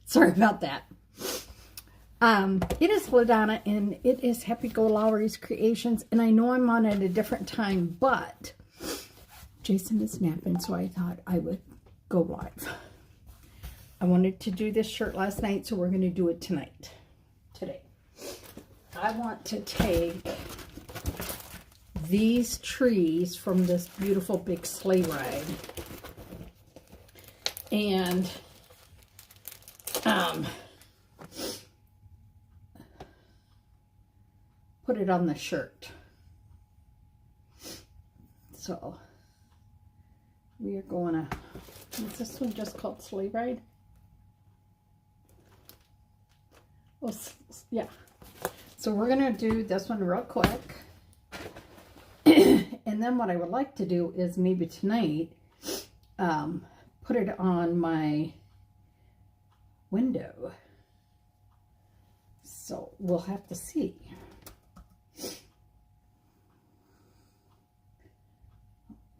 Sorry about that. It is LaDonna, and it is Happy-go-Lowery's Creations, and I know I'm on at a different time, but Jason is napping, so I thought I would go live. I wanted to do this shirt last night, so we're going to do it today. I want to take these trees from this beautiful big sleigh ride and put it on the shirt. So we are going to, is this one just called sleigh ride? Oh, yeah. So we're going to do this one real quick. And then what I would like to do is maybe tonight put it on my window. So we'll have to see.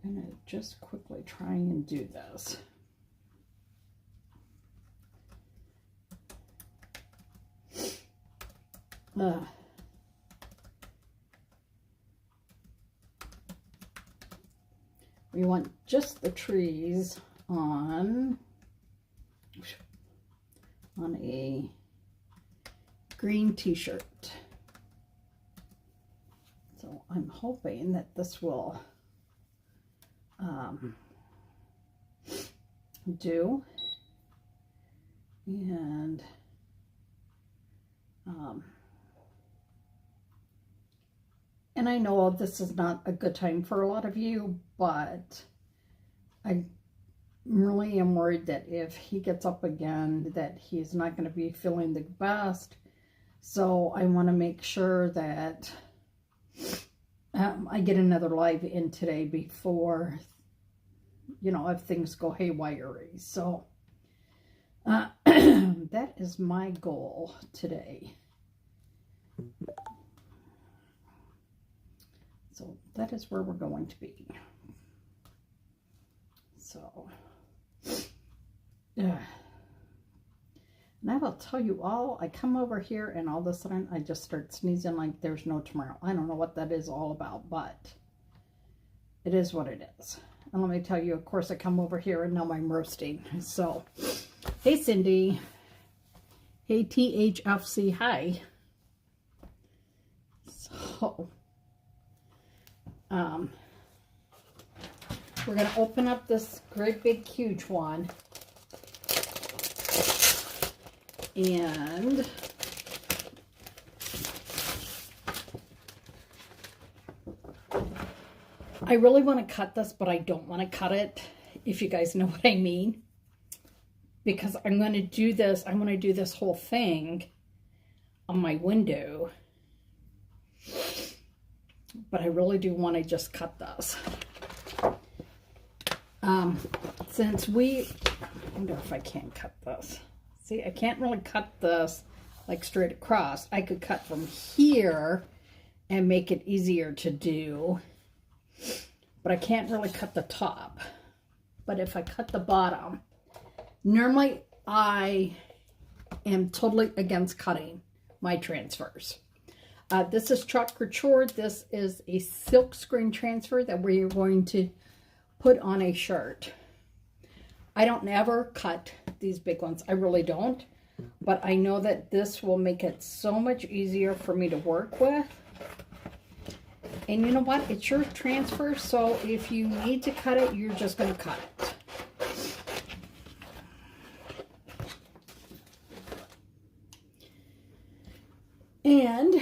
I'm going to just quickly try and do this. We want just the trees on a green t-shirt. So I'm hoping that this will do. And I know this is not a good time for a lot of you, but I really am worried that if he gets up again, that he's not going to be feeling the best. So I want to make sure that I get another live in today before, you know, if things go haywire. So that is my goal today. So that is where we're going to be. So, yeah. And I will tell you all, I come over here and all of a sudden I just start sneezing like there's no tomorrow. I don't know what that is all about, but it is what it is. And let me tell you, of course, I come over here and now I'm roasting. So, hey, Cindy. Hey, THFC, hi. So, we're going to open up this great big huge one. And I really want to cut this, but I don't want to cut it, if you guys know what I mean. Because I'm going to do this, I want to do this whole thing on my window. But I really do want to just cut this. Since I wonder if I can cut this. See, I can't really cut this like straight across. I could cut from here and make it easier to do. But I can't really cut the top. But if I cut the bottom, normally I am totally against cutting my transfers. This is Truck or Chore. This is a silk screen transfer that we're going to put on a shirt. I don't ever cut these big ones. I really don't. But I know that this will make it so much easier for me to work with. And you know what? It's your transfer, so if you need to cut it, you're just going to cut it. And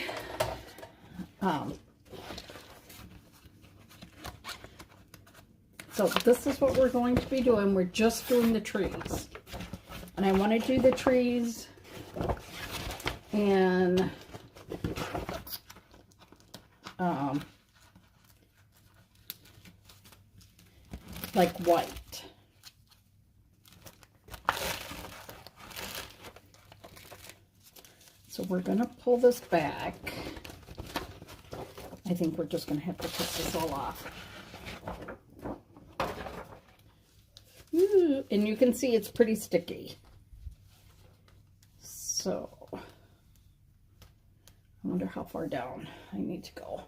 so this is what we're going to be doing. We're just doing the trees. And I want to do the trees and like white. So we're going to pull this back. I think we're just going to have to cut this all off. and you can see it's pretty sticky. So, I wonder how far down I need to go.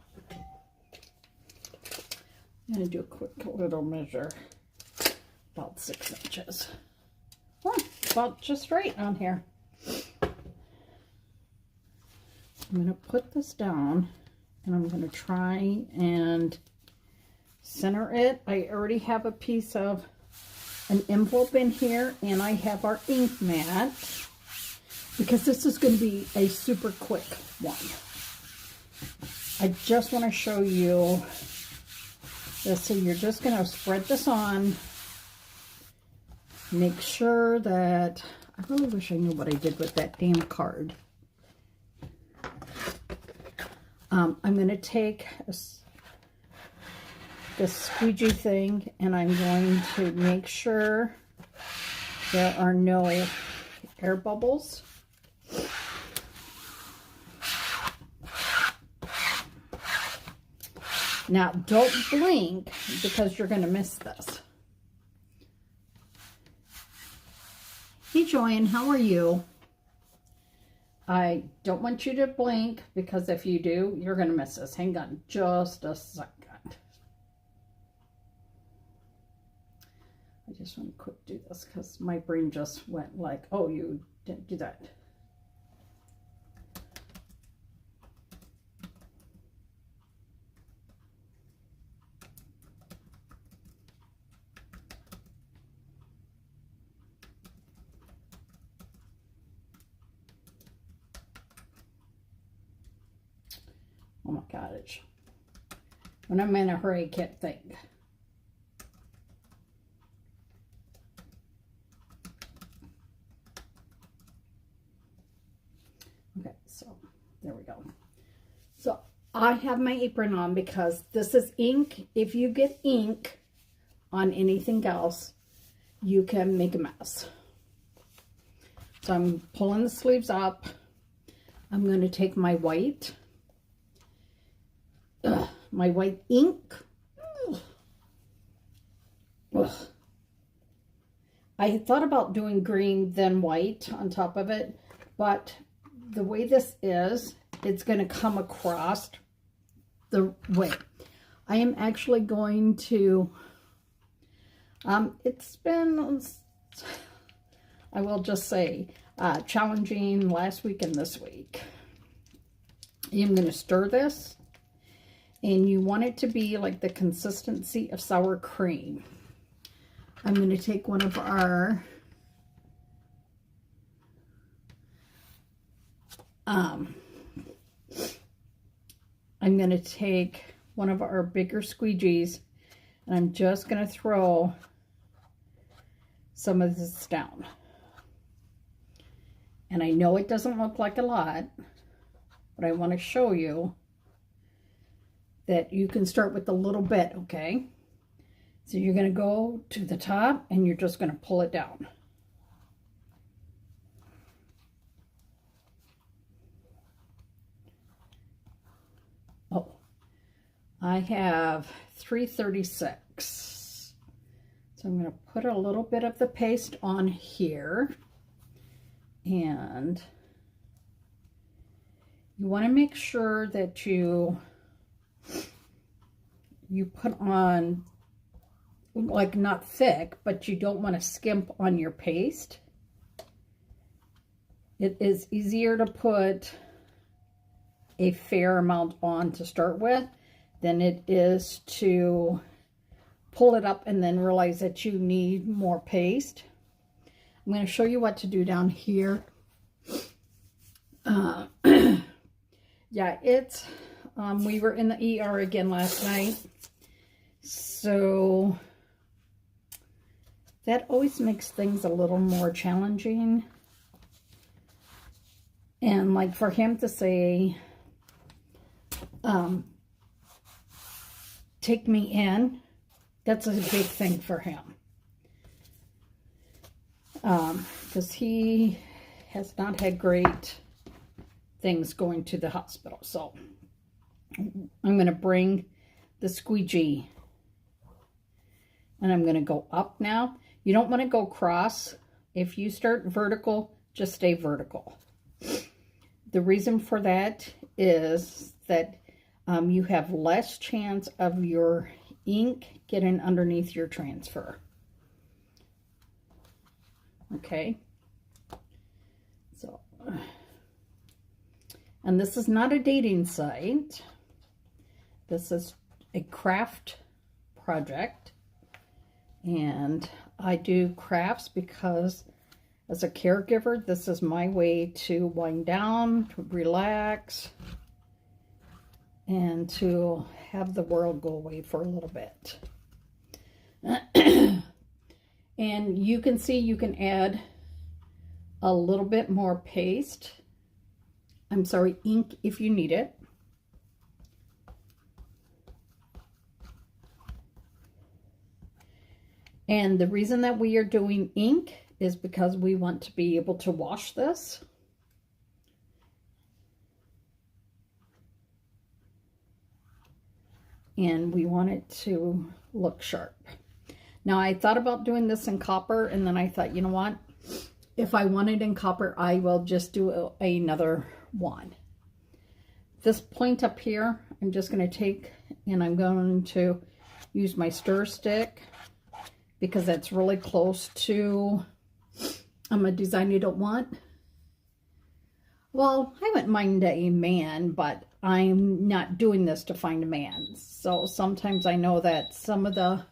I'm going to do a quick little measure. About 6 inches. Oh, about just right on here. I'm going to put this down, and I'm going to try and center it. I already have a piece of an envelope in here, and I have our ink mat, because this is going to be a super quick one. I just want to show you this. So you're just going to spread this on. Make sure that, I really wish I knew what I did with that damn card. I'm going to take this squeegee thing, and I'm going to make sure there are no air bubbles. Now, don't blink, because you're going to miss this. Hey, Joanne, how are you? I don't want you to blink, because if you do, you're going to miss this. Hang on just a second. I just want to quick do this, because my brain just went like, oh, you didn't do that. Oh my gosh. When I'm in a hurry, I can't think. Okay, so there we go. So I have my apron on because this is ink. If you get ink on anything else, you can make a mess. So I'm pulling the sleeves up. I'm going to take my white ink. Ugh. I had thought about doing green then white on top of it, but the way this is, it's going to come across the way. I am actually going to, it's been, I will just say, challenging last week and this week. I'm going to stir this. And you want it to be like the consistency of sour cream. I'm going to take one of our I'm going to take one of our bigger squeegees, and I'm just going to throw some of this down. And I know it doesn't look like a lot, but I want to show you that you can start with a little bit, okay? So you're going to go to the top, and you're just going to pull it down. Oh, I have 336. So I'm going to put a little bit of the paste on here. And you want to make sure that you put on, like, not thick, but you don't want to skimp on your paste. It is easier to put a fair amount on to start with than it is to pull it up and then realize that you need more paste. I'm going to show you what to do down here. Yeah, it's, we were in the ER again last night. So that always makes things a little more challenging. And like for him to say, take me in, that's a big thing for him. Because he has not had great things going to the hospital. So I'm going to bring the squeegee, and I'm going to go up now. You don't want to go cross. If you start vertical, just stay vertical. The reason for that is that you have less chance of your ink getting underneath your transfer. Okay. So, and this is not a dating site. This is a craft project. And I do crafts because as a caregiver, this is my way to wind down, to relax, and to have the world go away for a little bit. And you can see you can add a little bit more paste. I'm sorry, ink if you need it. And the reason that we are doing ink is because we want to be able to wash this. And we want it to look sharp. Now I thought about doing this in copper, and then I thought, you know what? If I want it in copper, I will just do another one. This point up here, I'm just going to take, and I'm going to use my stir stick because that's really close to a design you don't want. Well, I wouldn't mind a man, but I'm not doing this to find a man. So sometimes I know that some of the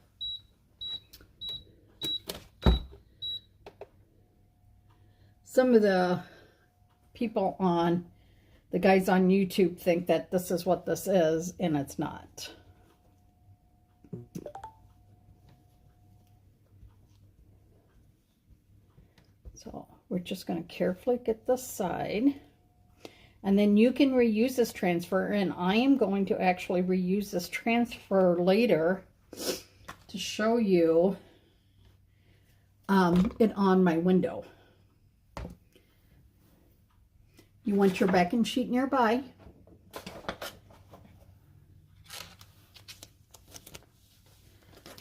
people on, the guys on YouTube think that this is what this is, and it's not. So we're just going to carefully get this side. And then you can reuse this transfer, and I am going to actually reuse this transfer later to show you it on my window. You want your backing sheet nearby.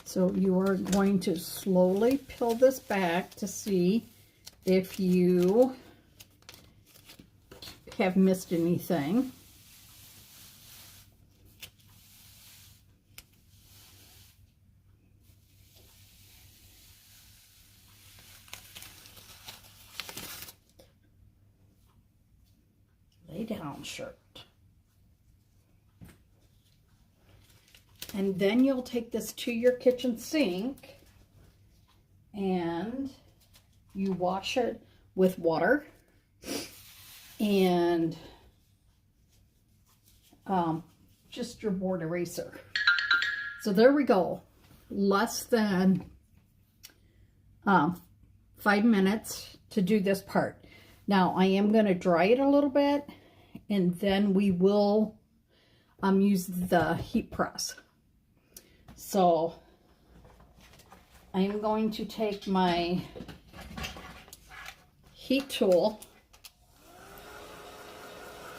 So you are going to slowly peel this back to see if you have missed anything. Lay down, shirt. And then you'll take this to your kitchen sink and you wash it with water and just your board eraser. So there we go. Less than 5 minutes to do this part. Now I am going to dry it a little bit, and then we will use the heat press. So I am going to take my heat tool,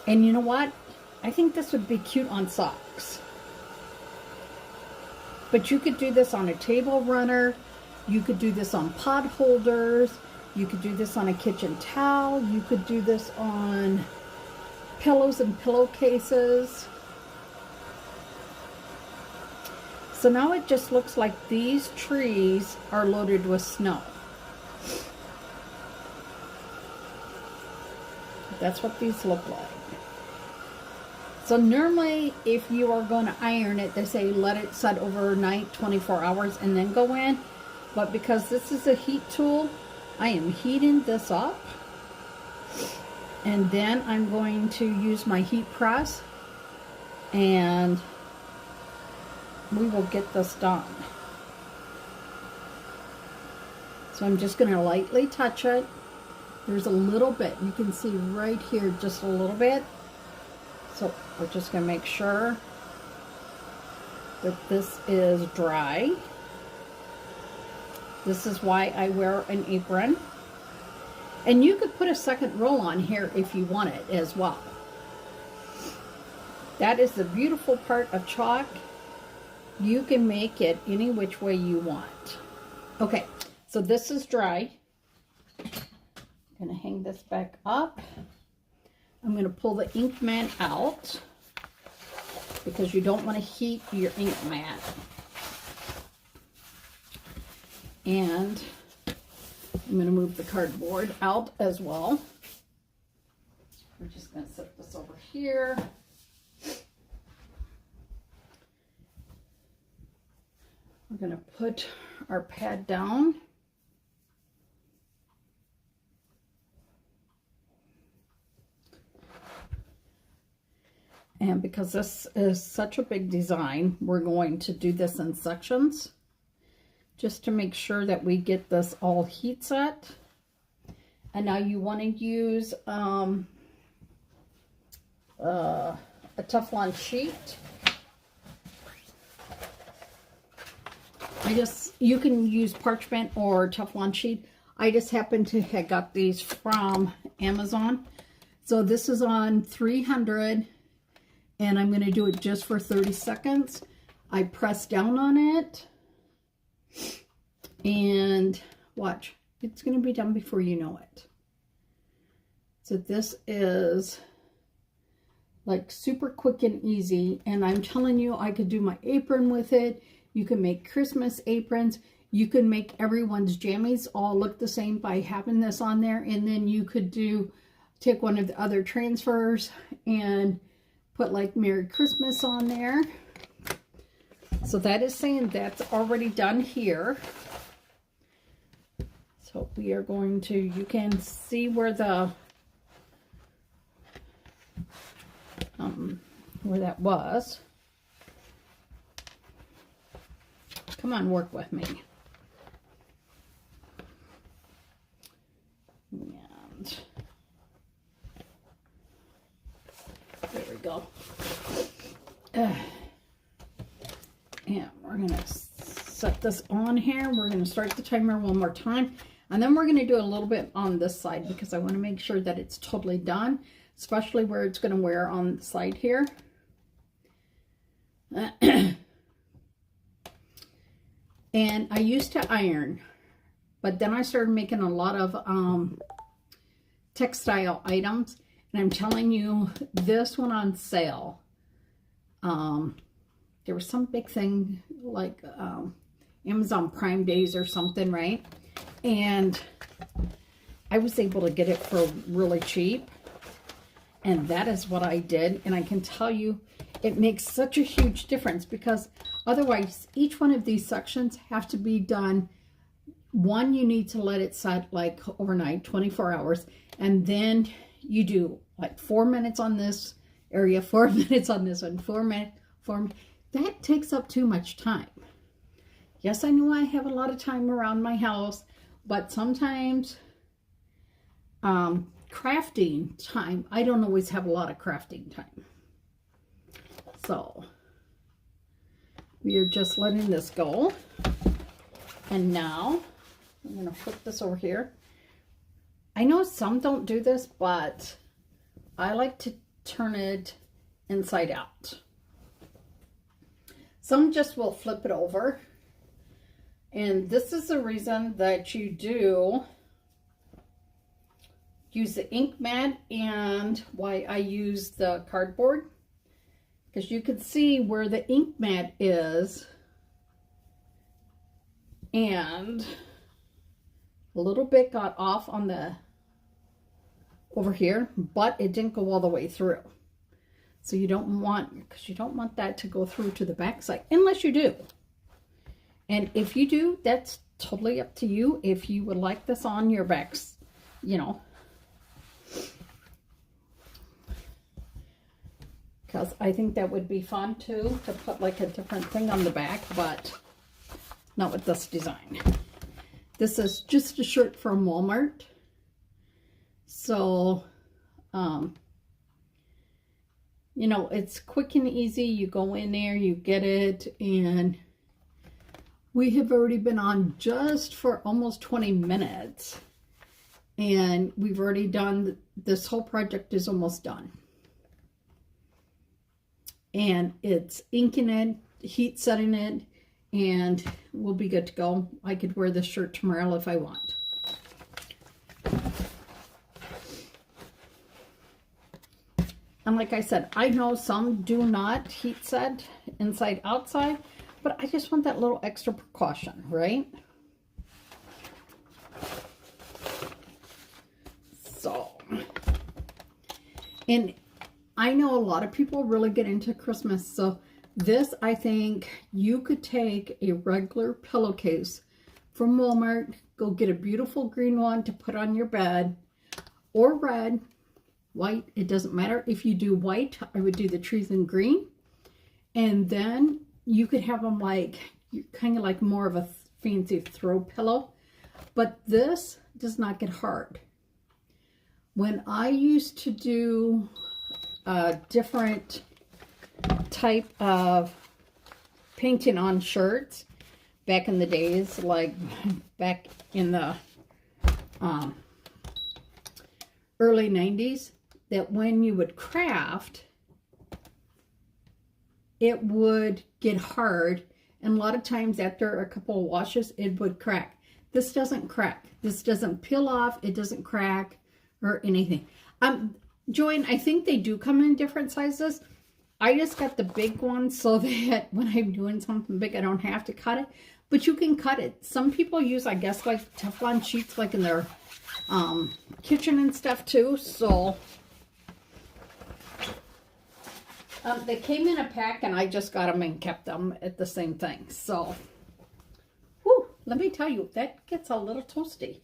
and you know what? I think this would be cute on socks. But you could do this on a table runner. You could do this on pot holders. You could do this on a kitchen towel. You could do this on pillows and pillowcases. So now it just looks like these trees are loaded with snow. That's what these look like. So normally if you are going to iron it, they say let it set overnight, 24 hours, and then go in. But because this is a heat tool, I am heating this up. And then I'm going to use my heat press, and we will get this done. So I'm just going to lightly touch it. There's a little bit, you can see right here, just a little bit. So we're just going to make sure that this is dry. This is why I wear an apron. And you could put a second roll on here if you want it as well. That is the beautiful part of chalk. You can make it any which way you want. Okay, So this is dry. I'm going to hang this back up. I'm going to pull the ink mat out because you don't want to heat your ink mat. And I'm going to move the cardboard out as well. We're just going to set this over here. We're going to put our pad down. And because this is such a big design, we're going to do this in sections just to make sure that we get this all heat set. And now you want to use a Teflon sheet. You can use parchment or Teflon sheet. I just happen to have got these from Amazon. So this is on 300, and I'm going to do it just for 30 seconds. I press down on it, and watch. It's going to be done before you know it. So this is like super quick and easy, and I'm telling you, I could do my apron with it. You can make Christmas aprons. You can make everyone's jammies all look the same by having this on there. And then you could take one of the other transfers and put like Merry Christmas on there. So that is saying that's already done here. So we are going to, you can see where the, where that was. Come on, work with me. And there we go. And we're going to set this on here. We're going to start the timer one more time. And then we're going to do a little bit on this side because I want to make sure that it's totally done, especially where it's going to wear on the side here. And I used to iron, but then I started making a lot of textile items. And I'm telling you, this went on sale. There was some big thing like Amazon Prime Days or something, right? And I was able to get it for really cheap. And that is what I did. And I can tell you, it makes such a huge difference because otherwise each one of these sections have to be done. One, you need to let it set like overnight, 24 hours. And then you do like 4 minutes on this area, 4 minutes on this one, 4 minutes, that takes up too much time. Yes, I know I have a lot of time around my house, but sometimes crafting time, I don't always have a lot of crafting time. So we are just letting this go. And now I'm going to flip this over here. I know some don't do this, but I like to turn it inside out. Some just will flip it over. And this is the reason that you do use the ink mat and why I use the cardboard. Because you can see where the ink mat is. And a little bit got off on the over here, but it didn't go all the way through. So you don't want, because you don't want that to go through to the back side, unless you do. And if you do, that's totally up to you. If you would like this on your backs, you know. Because I think that would be fun too, to put like a different thing on the back, but not with this design. This is just a shirt from Walmart. So, you know, it's quick and easy. You go in there, you get it, and we have already been on just for almost 20 minutes. And we've already done, this whole project is almost done. And it's inking it, heat setting it, and we'll be good to go. I could wear this shirt tomorrow if I want. And like I said, I know some do not heat set inside outside, but I just want that little extra precaution, right? So, and I know a lot of people really get into Christmas, so this, I think you could take a regular pillowcase from Walmart, go get a beautiful green one to put on your bed, or red, white, it doesn't matter. If you do white, I would do the trees in green, and then you could have them like, kind of like more of a fancy throw pillow, but this does not get hard. When I used to do a different type of painting on shirts back in the days, like back in the early 90s, that when you would craft, it would get hard, and a lot of times after a couple of washes it would crack. This doesn't crack. This doesn't peel off. It doesn't crack or anything. Joanne, I think they do come in different sizes. I just got the big one so that when I'm doing something big, I don't have to cut it. But you can cut it. Some people use, I guess, like Teflon sheets, like in their kitchen and stuff too. So they came in a pack, and I just got them and kept them at the same thing. So, whew, let me tell you, that gets a little toasty.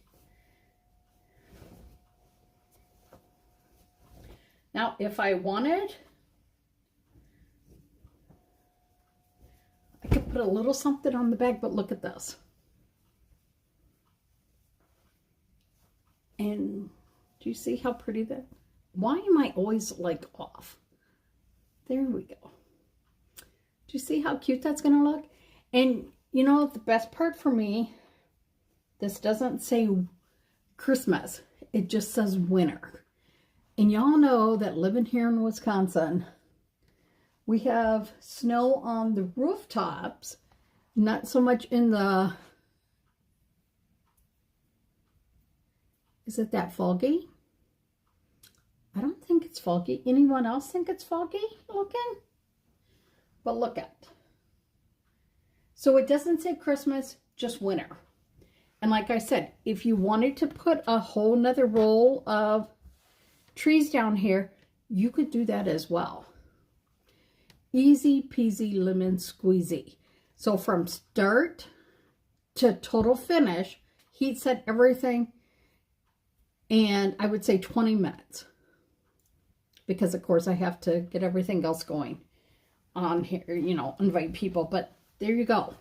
Now, if I wanted, I could put a little something on the bag, but look at this. And do you see how pretty that? Why am I always like off? There we go. Do you see how cute that's going to look? And you know, the best part for me, this doesn't say Christmas. It just says winter. And y'all know that living here in Wisconsin, we have snow on the rooftops, not so much in the, is it that foggy? I don't think it's foggy. Anyone else think it's foggy looking? But look at it. So it doesn't say Christmas, just winter. And like I said, if you wanted to put a whole nother roll of trees down here, you could do that as well. Easy peasy lemon squeezy. So from start to total finish, heat set everything, and I would say 20 minutes. Because of course I have to get everything else going on here, you know, invite people, but there you go.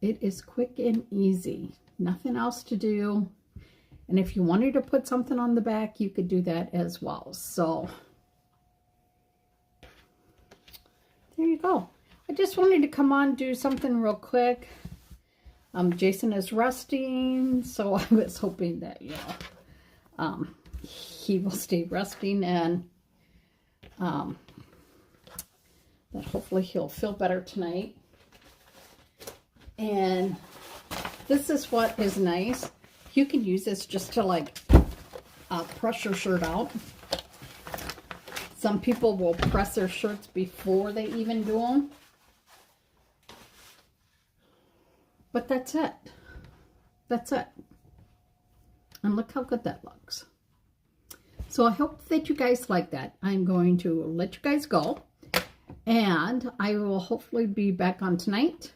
It is quick and easy. Nothing else to do. And if you wanted to put something on the back, you could do that as well. So there you go. I just wanted to come on, do something real quick. Jason is resting, so I was hoping that, you know, he will stay resting, and that hopefully he'll feel better tonight. And this is what is nice. You can use this just to like press your shirt out. Some people will press their shirts before they even do them. But that's it. That's it. And look how good that looks. So I hope that you guys like that. I'm going to let you guys go. And I will hopefully be back on tonight.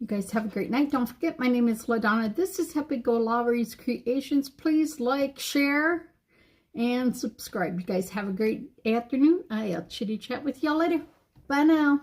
You guys have a great night. Don't forget, my name is LaDonna. This is Happy-go-Lowery's Creations. Please like, share, and subscribe. You guys have a great afternoon. I'll chitty chat with y'all later. Bye now.